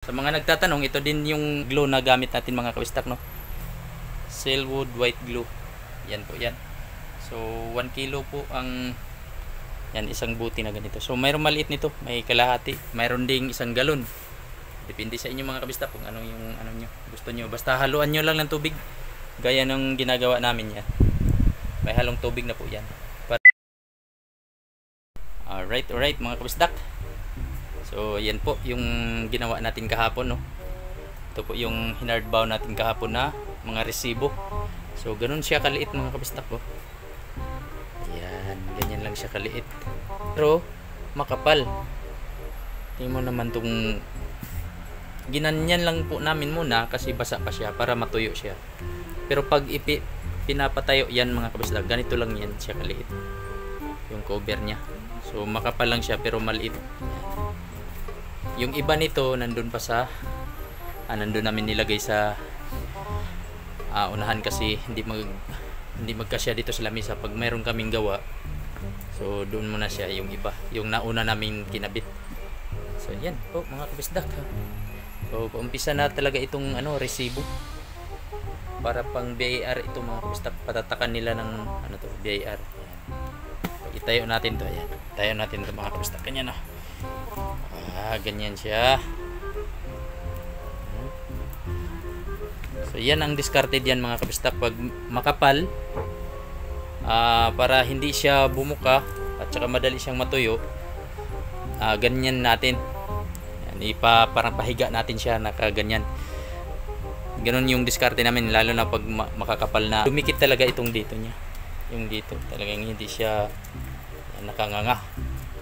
Sa mga nagtatanong, ito din yung glue na gamit natin mga kawistak, no? Selwood white glue. Yan po yan. So 1 kilo po ang yan, isang buti na ganito. So mayroong maliit nito, may kalahati, mayroon ding isang galon. Depende sa inyo mga kabistak kung ano yung ano nyo gusto nyo. Basta haluan nyo lang ng tubig gaya ng ginagawa namin yan. May halong tubig na po yan. Alright mga kabistak. So yan po yung ginawa natin kahapon, no? Ito po yung hinardbound natin kahapon na mga resibo. So ganun siya kaliit mga kabistak po. Yan, ganyan lang siya kaliit. Pero makapal. Tingnan mo naman tong ginanyan lang po namin muna kasi basa pa siya para matuyo siya. Pero pag pinapatayo yan mga kabistak, ganito lang yan siya kaliit. Yung cover niya. So makapal lang siya pero maliit. Yung iba nito nandun pa sa nandun namin nilagay sa unahan kasi hindi magkasya dito sa lamisa pag mayroon kaming gawa. So doon muna siya yung iba, yung nauna namin kinabit. So yan po mga kabisdak. So umpisa na talaga itong resibo para pang BIR ito mga kabisdak. Patatakan nila ng BIR. Itayo natin to, ayan. Itayo natin to mga kabistak. Ganyan, no? Ganyan siya. So yan ang discarded yan mga kabistak pag makapal, para hindi siya bumuka at saka madali siyang matuyo. Ganyan natin. Yan, parang pahiga natin siya nakaganyan. Ganun yung discarded namin, lalo na pag makakapal na. Dumikit talaga itong dito niya. Yung dito talagang hindi siya nakanganga.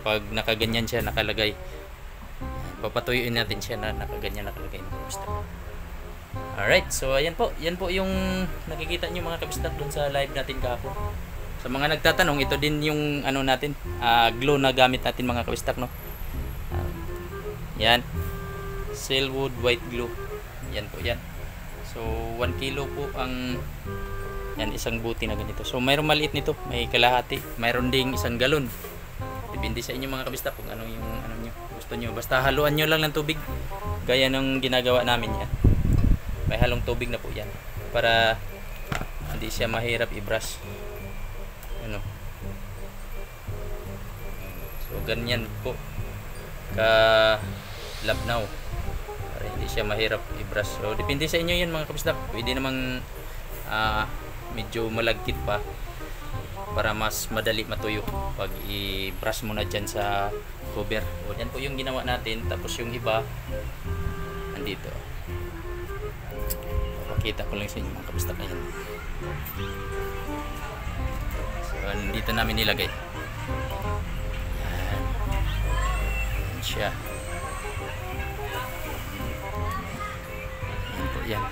Pag nakaganyan siya nakalagay, papatuyuin natin siya na nakaganyan nakalagay. Alright, so ayan po, yan po yung nakikita nyo mga kabistak dun sa live natin kahapon. Sa mga nagtatanong, ito din yung natin, glue na gamit natin mga kabistak, no? Yan, Selwood white glue. Yan po yan. So 1 kilo po ang yan, isang buti na ganito. So mayroong maliit nito, may kalahati, mayroon ding isang galon. Depende sa inyo mga kabistak kung ano yung nyo gusto nyo. Basta haluan nyo lang ng tubig gaya ng ginagawa namin yan. May halong tubig na po yan para hindi siya mahirap i-brush. So ganyan po ka labnaw para hindi siya mahirap i-brush. So depende sa inyo yun mga kabistak. Pwede namang medyo malagkit pa para mas madali matuyo pag i-brush mo na dyan sa cover. O, yan po yung ginawa natin. Tapos yung iba nandito. Pakita ko lang sa inyo mga kabistak na yan. So nandito namin nilagay. Yan. Yan siya. Yan po yan.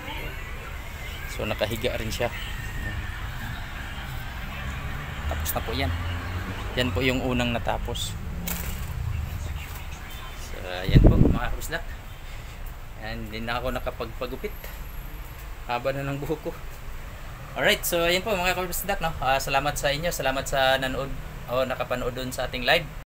So nakahiga rin siya. Tapos na po yan. Yan po yung unang natapos. So yan po mga kabisdak. Hindi na ako nakapagpagupit. Haba na ng buhok ko. Alright, so yan po mga kabisdak, no? Salamat sa inyo. Salamat sa nanood o nakapanood dun sa ating live.